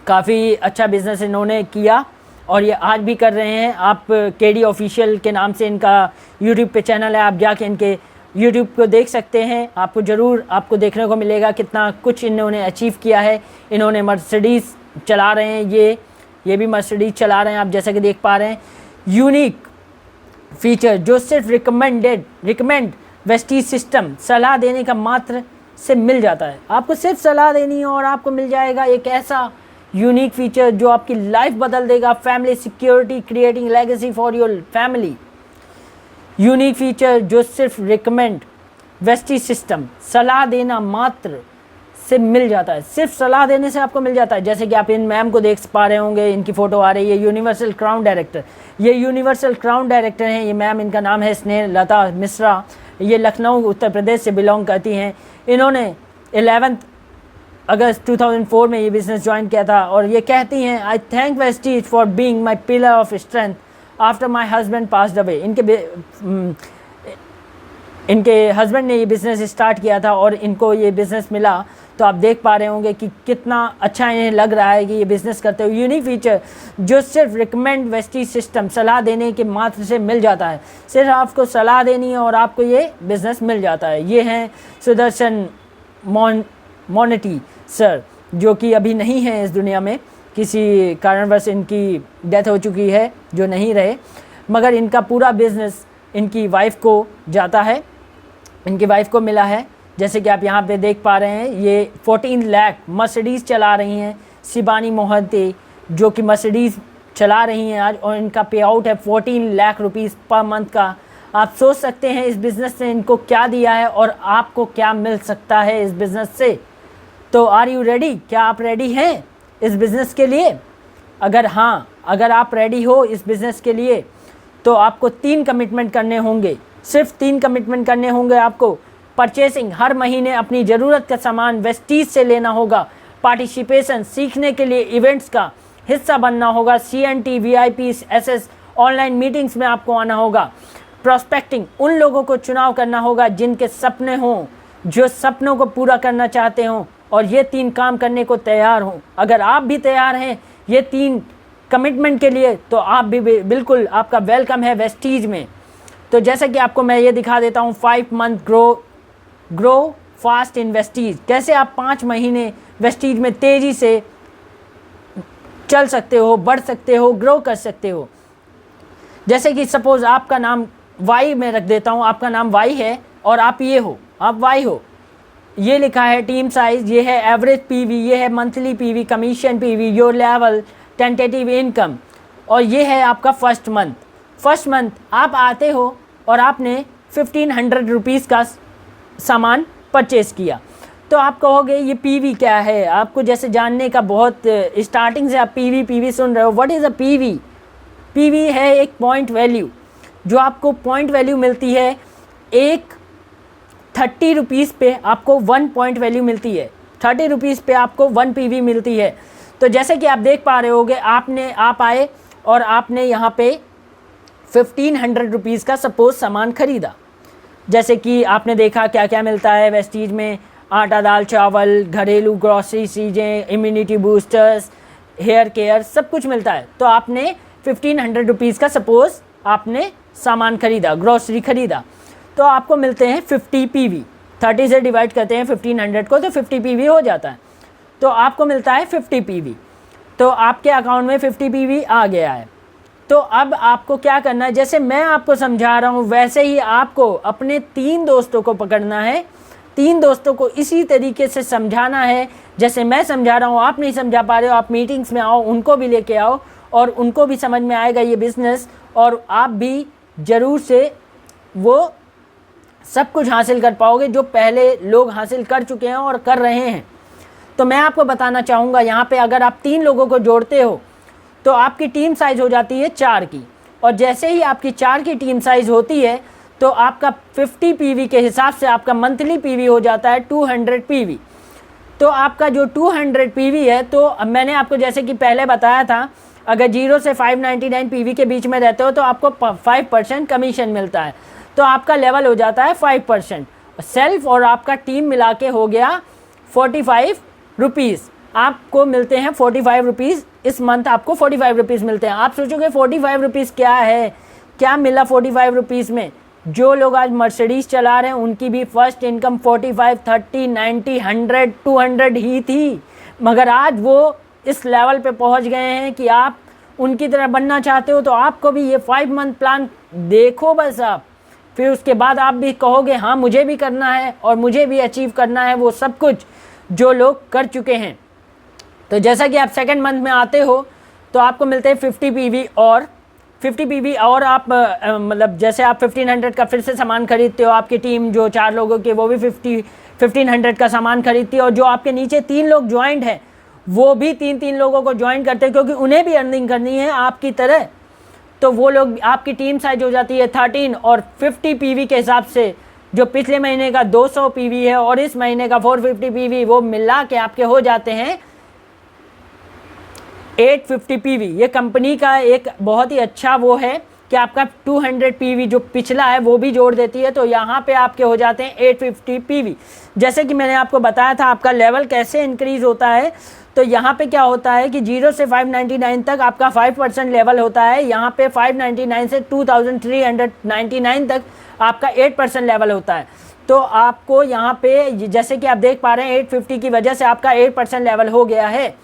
काफ़ी अच्छा बिज़नेस इन्होंने किया और ये आज भी कर रहे हैं। आप केडी ऑफिशियल के नाम से इनका यूट्यूब पे चैनल है, आप जाके इनके यूट्यूब को देख सकते हैं। आपको देखने को मिलेगा कितना कुछ इन्होंने अचीव किया है। इन्होंने मर्सिडीज़ चला रहे हैं, ये भी मर्सिडीज़ चला रहे हैं, आप जैसा कि देख पा रहे हैं। यूनिक फीचर जो सिर्फ रिकमेंड वेस्टीज सिस्टम, सलाह देने का मात्र से मिल जाता है। आपको सिर्फ सलाह देनी है और आपको मिल जाएगा एक ऐसा यूनिक फीचर जो आपकी लाइफ बदल देगा। Family security, creating legacy for your family. Unique feature जो सिर्फ रिकमेंड वेस्टीज सिस्टम, सलाह देना मात्र से मिल जाता है, सिर्फ सलाह देने से आपको मिल जाता है। जैसे कि आप इन मैम को देख पा रहे होंगे, इनकी फ़ोटो आ रही है, यूनिवर्सल क्राउन डायरेक्टर। ये यूनिवर्सल क्राउन डायरेक्टर हैं ये मैम, इनका नाम है स्नेह लता मिश्रा। ये लखनऊ उत्तर प्रदेश से बिलोंग करती हैं। इन्होंने 11 अगस्त 2004 में ये बिज़नेस ज्वाइन किया था और ये कहती हैं, आई thank Vestige for being my pillar of strength after my husband passed away. इनके हस्बैंड ने ये बिज़नेस स्टार्ट किया था और इनको ये बिज़नेस मिला। तो आप देख पा रहे होंगे कि कितना अच्छा इन्हें लग रहा है कि ये बिज़नेस करते हुए। यूनिक फीचर जो सिर्फ रिकमेंड वेस्टीज सिस्टम, सलाह देने के मात्र से मिल जाता है। सिर्फ आपको सलाह देनी है और आपको ये बिज़नेस मिल जाता है। ये हैं सुदर्शन मोनेटी सर, जो कि अभी नहीं है इस दुनिया में, किसी कारणवश इनकी डेथ हो चुकी है, जो नहीं रहे, मगर इनका पूरा बिज़नेस इनकी वाइफ को जाता है, इनकी वाइफ को मिला है। जैसे कि आप यहाँ पे देख पा रहे हैं, ये 14 लाख मर्सिडीज़ चला रही हैं शिबानी मोहंती, जो कि मर्सिडीज़ चला रही हैं आज, और इनका पे आउट है 14 लाख रुपीज़ पर मंथ का। आप सोच सकते हैं इस बिज़नेस ने इनको क्या दिया है और आपको क्या मिल सकता है इस बिज़नेस से। तो आर यू रेडी? क्या आप रेडी हैं इस बिज़नेस के लिए? अगर हाँ, अगर आप रेडी हो इस बिज़नेस के लिए तो आपको 3 कमिटमेंट करने होंगे, सिर्फ 3 कमिटमेंट करने होंगे आपको। परचेसिंग, हर महीने अपनी ज़रूरत का सामान वेस्टीज से लेना होगा। पार्टिसिपेशन, सीखने के लिए इवेंट्स का हिस्सा बनना होगा। CNT, VIP, SS online meetings में आपको आना होगा। प्रोस्पेक्टिंग, उन लोगों को चुनाव करना होगा जिनके सपने हों, जो सपनों को पूरा करना चाहते हों और ये 3 काम करने को तैयार हों। अगर आप भी तैयार हैं ये 3 कमिटमेंट के लिए तो आप भी बिल्कुल, आपका वेलकम है वेस्टीज में। तो जैसे कि आपको मैं ये दिखा देता हूँ 5 month grow fast in Vestige. कैसे आप 5 महीने वेस्टीज में तेज़ी से चल सकते हो, बढ़ सकते हो, ग्रो कर सकते हो। जैसे कि सपोज़ आपका नाम वाई में रख देता हूँ, आपका नाम वाई है और आप ये हो, आप वाई हो। ये लिखा है टीम साइज़, ये है एवरेज PV, ये है monthly PV, commission PV, your level, tentative income, और ये है आपका फर्स्ट मंथ आप आते हो और आपने 1500 रुपीज़ का सामान परचेज़ किया। तो आप कहोगे ये PV क्या है? आपको जैसे जानने का बहुत, स्टार्टिंग से आप PV सुन रहे हो। What is a PV? PV है एक पॉइंट वैल्यू, जो आपको पॉइंट वैल्यू मिलती है। एक 30 रुपीज़ पे आपको 1 पॉइंट वैल्यू मिलती है। 30 रुपीज़ पे आपको 1 PV मिलती है। तो जैसे कि आप देख पा रहे होगे, आप आए और आपने यहाँ पे 1500 रुपीज़ का सपोज सामान ख़रीदा। जैसे कि आपने देखा क्या क्या मिलता है वेस्टीज में, आटा, दाल, चावल, घरेलू ग्रॉसरी चीज़ें, इम्यूनिटी बूस्टर्स, हेयर केयर, सब कुछ मिलता है। तो आपने 1500 रुपीज़ का सपोज़ आपने सामान ख़रीदा, ग्रॉसरी ख़रीदा, तो आपको मिलते हैं 50 PV। 30 से डिवाइड करते हैं 1500 को तो 50 PV हो जाता है। तो आपको मिलता है 50 PV। तो आपके अकाउंट में 50 PV आ गया है। तो अब आपको क्या करना है, जैसे मैं आपको समझा रहा हूँ वैसे ही आपको अपने 3 दोस्तों को पकड़ना है। 3 दोस्तों को इसी तरीके से समझाना है जैसे मैं समझा रहा हूँ। आप नहीं समझा पा रहे हो, आप मीटिंग्स में आओ, उनको भी लेके आओ और उनको भी समझ में आएगा ये बिज़नेस, और आप भी ज़रूर से वो सब कुछ हासिल कर पाओगे जो पहले लोग हासिल कर चुके हैं और कर रहे हैं। तो मैं आपको बताना चाहूँगा यहाँ पे, अगर आप 3 लोगों को जोड़ते हो तो आपकी टीम साइज़ हो जाती है 4 की, और जैसे ही आपकी 4 की टीम साइज़ होती है तो आपका 50 PV के हिसाब से आपका मंथली PV हो जाता है 200 PV। तो आपका जो 200 PV है, तो अब मैंने आपको जैसे कि पहले बताया था, अगर 0 से 599 PV के बीच में रहते हो तो आपको 5% कमीशन मिलता है। तो आपका लेवल हो जाता है 5%। सेल्फ और आपका टीम मिला के हो गया 45 रुपीज़। आपको मिलते हैं 45 रुपीज़ इस मंथ, आपको 45 रुपीज़ मिलते हैं। आप सोचोगे 45 रुपीज़ क्या है, क्या मिला 45 रुपीज़ में? जो लोग आज मर्सिडीज़ चला रहे हैं उनकी भी फर्स्ट इनकम 45, 30, 90, 100, 200 ही थी, मगर आज वो इस लेवल पे पहुंच गए हैं कि आप उनकी तरह बनना चाहते हो तो आपको भी ये 5 मंथ प्लान देखो बस आप, फिर उसके बाद आप भी कहोगे हाँ मुझे भी करना है और मुझे भी अचीव करना है वो सब कुछ जो लोग कर चुके हैं। तो जैसा कि आप सेकंड मंथ में आते हो तो आपको मिलते हैं 50 PV और आप मतलब जैसे आप 1500 का फिर से सामान खरीदते हो, आपकी टीम जो 4 लोगों की वो भी 1500 का सामान खरीदती है, और जो आपके नीचे 3 लोग ज्वाइंट हैं वो भी 3 लोगों को ज्वाइन करते हैं क्योंकि उन्हें भी अर्निंग करनी है आपकी तरह। तो वो लोग, आपकी टीम साइज हो जाती है 13, और 50 PV के हिसाब से जो पिछले महीने का 200 PV है और इस महीने का 450 PV, वो मिला के आपके हो जाते हैं 850 PV। ये कंपनी का एक बहुत ही अच्छा वो है कि आपका 200 PV जो पिछला है वो भी जोड़ देती है, तो यहाँ पे आपके हो जाते हैं 850 PV। जैसे कि मैंने आपको बताया था आपका लेवल कैसे इंक्रीज़ होता है, तो यहाँ पे क्या होता है कि 0 से 599 तक आपका 5% लेवल होता है। यहाँ पे 599 से 2399 तक आपका 8% लेवल होता है। तो आपको यहाँ पे जैसे कि आप देख पा रहे हैं 850 की वजह से आपका 8% लेवल हो गया है।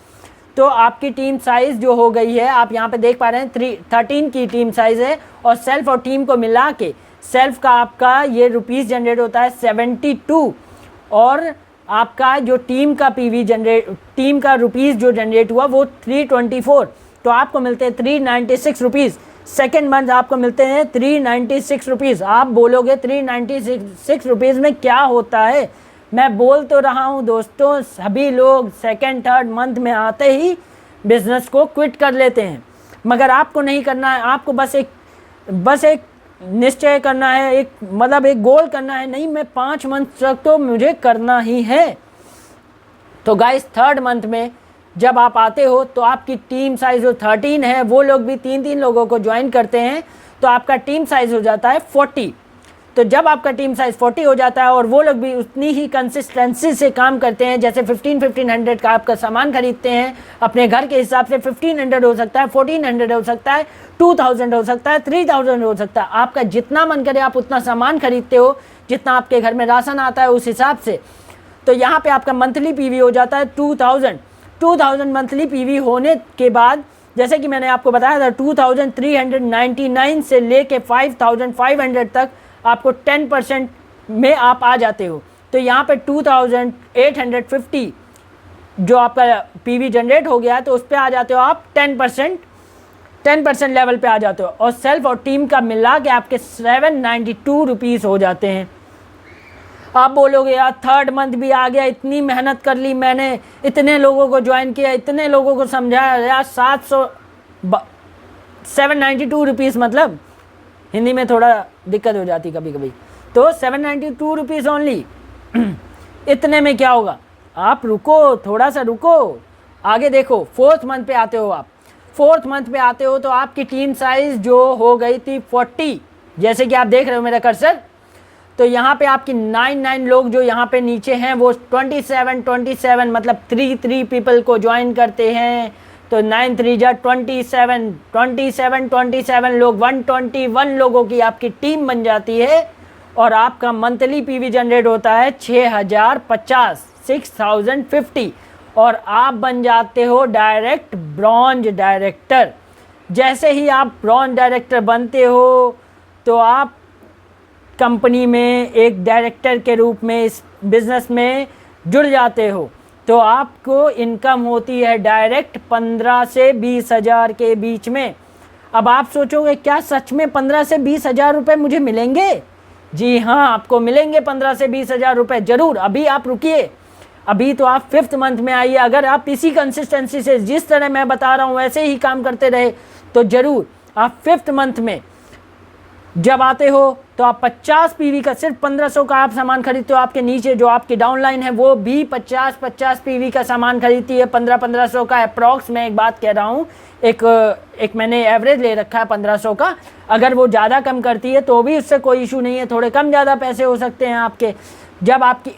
तो आपकी टीम साइज़ जो हो गई है, आप यहाँ पे देख पा रहे हैं 13 की टीम साइज़ है, और सेल्फ और टीम को मिला के सेल्फ का आपका ये रुपीज़ जनरेट होता है 72, और आपका जो टीम का PV रुपीज़ जो जनरेट हुआ वो 324। तो आपको मिलते हैं 396 रुपीज़ सेकेंड मंथ आपको मिलते हैं 396 रुपीज़। आप बोलोगे 396 रुपीज़ में क्या होता है? मैं बोल तो रहा हूँ दोस्तों, सभी लोग सेकेंड थर्ड मंथ में आते ही बिजनेस को क्विट कर लेते हैं, मगर आपको नहीं करना है। आपको बस एक निश्चय करना है, एक गोल करना है, नहीं मैं 5 मंथ तक तो मुझे करना ही है। तो गाइस थर्ड मंथ में जब आप आते हो तो आपकी टीम साइज जो 13 है वो लोग भी 3-3 लोगों को ज्वाइन करते हैं, तो आपका टीम साइज हो जाता है 40। तो जब आपका टीम साइज 40 हो जाता है और वो लोग भी उतनी ही कंसिस्टेंसी से काम करते हैं, जैसे 1500 का आपका सामान खरीदते हैं अपने घर के हिसाब से, 1500 हो सकता है, 1400 हो सकता है, 2000 हो सकता है, 3000 हो सकता है, आपका जितना मन करे आप उतना सामान खरीदते हो, जितना आपके घर में राशन आता है उस हिसाब से। तो यहाँ पे आपका मंथली पीवी हो जाता है 2000 मंथली पीवी होने के बाद, जैसे कि मैंने आपको बताया था 2399 से लेके 5500 तक आपको 10% में आप आ जाते हो। तो यहाँ पे 2850 जो आपका पीवी जनरेट हो गया है, तो उस पर आ जाते हो आप 10% लेवल पे आ जाते हो, और सेल्फ और टीम का मिला के आपके 792 रुपीज़ हो जाते हैं। आप बोलोगे यार थर्ड मंथ भी आ गया, इतनी मेहनत कर ली मैंने, इतने लोगों को ज्वाइन किया, इतने लोगों को समझाया यार, 792 रुपीज़, मतलब हिंदी में थोड़ा दिक्कत हो जाती कभी कभी, तो 792 रुपीज़ ओनली। इतने में क्या होगा? आप रुको, थोड़ा सा रुको, आगे देखो। फोर्थ मंथ पे आते हो आप, फोर्थ मंथ पे आते हो तो आपकी टीम साइज जो हो गई थी 40, जैसे कि आप देख रहे हो मेरा कर्सर, तो यहाँ पे आपकी 9 लोग जो यहाँ पे नीचे हैं वो 27 मतलब 3 पीपल को ज्वाइन करते हैं, तो 9 3 जा 27 लोग, 121 लोगों की आपकी टीम बन जाती है, और आपका मंथली पीवी जनरेट होता है 6050, और आप बन जाते हो डायरेक्ट ब्रॉन्ज डायरेक्टर। जैसे ही आप ब्रॉन्ज डायरेक्टर बनते हो तो आप कंपनी में एक डायरेक्टर के रूप में इस बिज़नेस में जुड़ जाते हो, तो आपको इनकम होती है डायरेक्ट 15 से 20 हज़ार के बीच में। अब आप सोचोगे क्या सच में 15 से 20 हज़ार रुपये मुझे मिलेंगे? जी हाँ, आपको मिलेंगे 15 से 20 हज़ार रुपये ज़रूर। अभी आप रुकिए, अभी तो आप 5th मंथ में आइए। अगर आप इसी कंसिस्टेंसी से जिस तरह मैं बता रहा हूँ वैसे ही काम करते रहे तो ज़रूर आप 5th मंथ में जब आते हो तो आप 50 पीवी का, सिर्फ 1500 का आप सामान खरीदते हो। आपके नीचे जो आपकी डाउनलाइन है वो भी 50 पीवी का सामान खरीदती है, 1500 का अप्रॉक्स। मैं एक बात कह रहा हूँ, एक मैंने एवरेज ले रखा है 1500 का। अगर वो ज़्यादा कम करती है तो भी उससे कोई इशू नहीं है, थोड़े कम ज़्यादा पैसे हो सकते हैं आपके। जब आपकी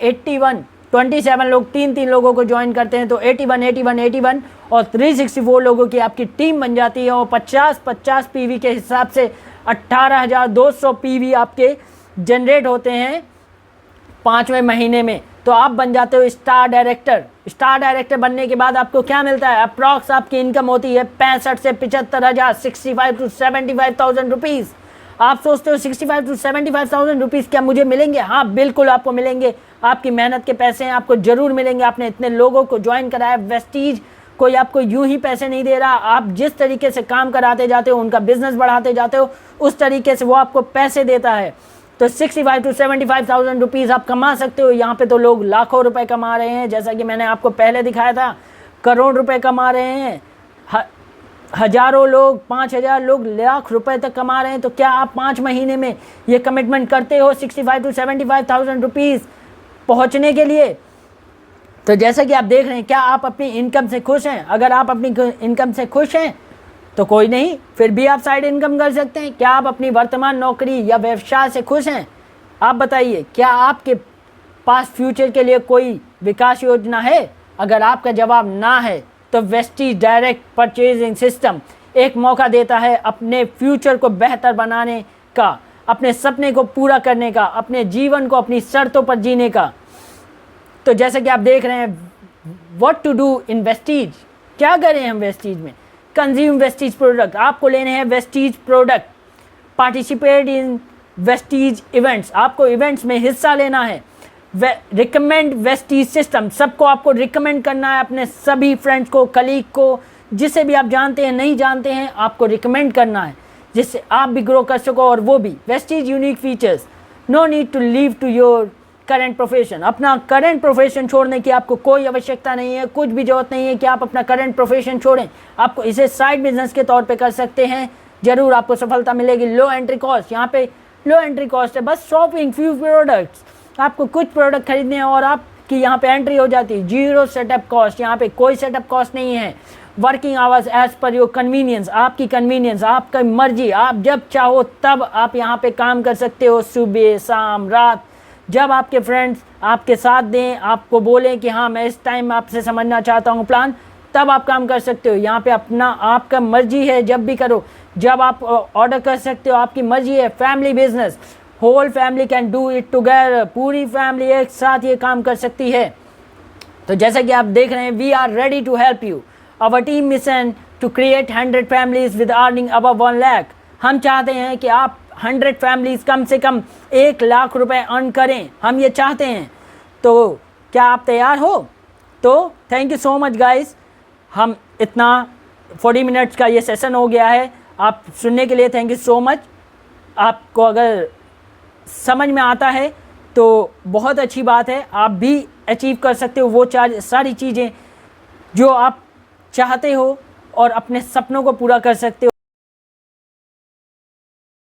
27 लोग 3 लोगों को ज्वाइन करते हैं तो 81 और 364 लोगों की आपकी टीम बन जाती है, और 50 पीवी के हिसाब से 18,200 पीवी आपके जनरेट होते हैं 5वें महीने में। तो आप बन जाते हो स्टार डायरेक्टर। स्टार डायरेक्टर बनने के बाद आपको क्या मिलता है? अप्रॉक्स आपकी इनकम होती है 65 से 75,000, 65 to 75,000 रुपीज़। आप सोचते हो 65 to 75,000 रुपीज़ क्या मुझे मिलेंगे? हाँ बिल्कुल आपको मिलेंगे। आपकी मेहनत के पैसे हैं, आपको ज़रूर मिलेंगे। आपने इतने लोगों को ज्वाइन कराया, वेस्टीज कोई आपको यूं ही पैसे नहीं दे रहा। आप जिस तरीके से काम कराते जाते हो, उनका बिजनेस बढ़ाते जाते हो, उस तरीके से वो आपको पैसे देता है। तो 65 to 75,000 रुपीज़ आप कमा सकते हो। यहाँ पे तो लोग लाखों रुपए कमा रहे हैं, जैसा कि मैंने आपको पहले दिखाया था, करोड़ रुपए कमा रहे हैं। हज़ारों लोग, 5,000 लोग लाख रुपए तक कमा रहे हैं। तो क्या आप 5 महीने में ये कमिटमेंट करते हो 65 to 75,000 रुपीज़ पहुँचने के लिए? तो जैसा कि आप देख रहे हैं, क्या आप अपनी इनकम से खुश हैं? अगर आप अपनी इनकम से खुश हैं तो कोई नहीं, फिर भी आप साइड इनकम कर सकते हैं। क्या आप अपनी वर्तमान नौकरी या व्यवसाय से खुश हैं? आप बताइए, क्या आपके पास फ्यूचर के लिए कोई विकास योजना है? अगर आपका जवाब ना है तो वेस्टीज डायरेक्ट परचेजिंग सिस्टम एक मौका देता है अपने फ्यूचर को बेहतर बनाने का, अपने सपने को पूरा करने का, अपने जीवन को अपनी शर्तों पर जीने का। तो जैसे कि आप देख रहे हैं, what to do in Vestige, क्या करें हम वेस्टीज में? कंज्यूम वेस्टीज प्रोडक्ट, आपको लेने हैं Vestige product. Participate in Vestige events, आपको इवेंट्स में हिस्सा लेना है। रिकमेंड वेस्टीज सिस्टम, सबको आपको रिकमेंड करना है, अपने सभी फ्रेंड्स को, कलीग को, जिसे भी आप जानते हैं नहीं जानते हैं, आपको रिकमेंड करना है। जिससे आप भी ग्रो कर सको और वो भी। Vestige unique features, no need to leave to your current profession. अपना करेंट प्रोफेशन छोड़ने की आपको कोई आवश्यकता नहीं है, कुछ भी जरूरत नहीं है कि आप अपना करेंट प्रोफेशन छोड़ें। आपको इसे साइड बिजनेस के तौर पे कर सकते हैं, जरूर आपको सफलता मिलेगी। लो एंट्री कॉस्ट, यहाँ पे लो एंट्री कॉस्ट है, बस शॉपिंग फ्यू प्रोडक्ट्स, आपको कुछ प्रोडक्ट खरीदने हैं और आपकी यहाँ पे एंट्री हो जाती है। जीरो सेटअप कॉस्ट, यहाँ पे कोई सेटअप कॉस्ट नहीं है। Working hours as per your convenience, आपकी कन्वीनियंस, आपका मर्जी, आप जब चाहो तब आप यहाँ पे काम कर सकते हो, सुबह शाम रात, जब आपके फ्रेंड्स आपके साथ दें, आपको बोलें कि हाँ मैं इस टाइम आपसे समझना चाहता हूँ प्लान, तब आप काम कर सकते हो। यहाँ पे अपना आपका मर्जी है, जब भी करो, जब आप ऑर्डर कर सकते हो, आपकी मर्जी है। Family business, whole family can do it together, पूरी फैमिली एक साथ ये काम कर सकती है। तो जैसा कि आप देख रहे हैं, we are ready to help you. Our team mission to create 100 families with earning above 1 lakh. हम चाहते हैं कि आप 100 फैमिलीज कम से कम 1 लाख रुपए अर्न करें, हम ये चाहते हैं। तो क्या आप तैयार हो? तो thank you so much guys. हम इतना 40 मिनट्स का ये सेशन हो गया है, आप सुनने के लिए थैंक यू सो मच। आपको अगर समझ में आता है तो बहुत अच्छी बात है, आप भी अचीव कर सकते हो वो सारी चीज़ें जो आप चाहते हो और अपने सपनों को पूरा कर सकते हो।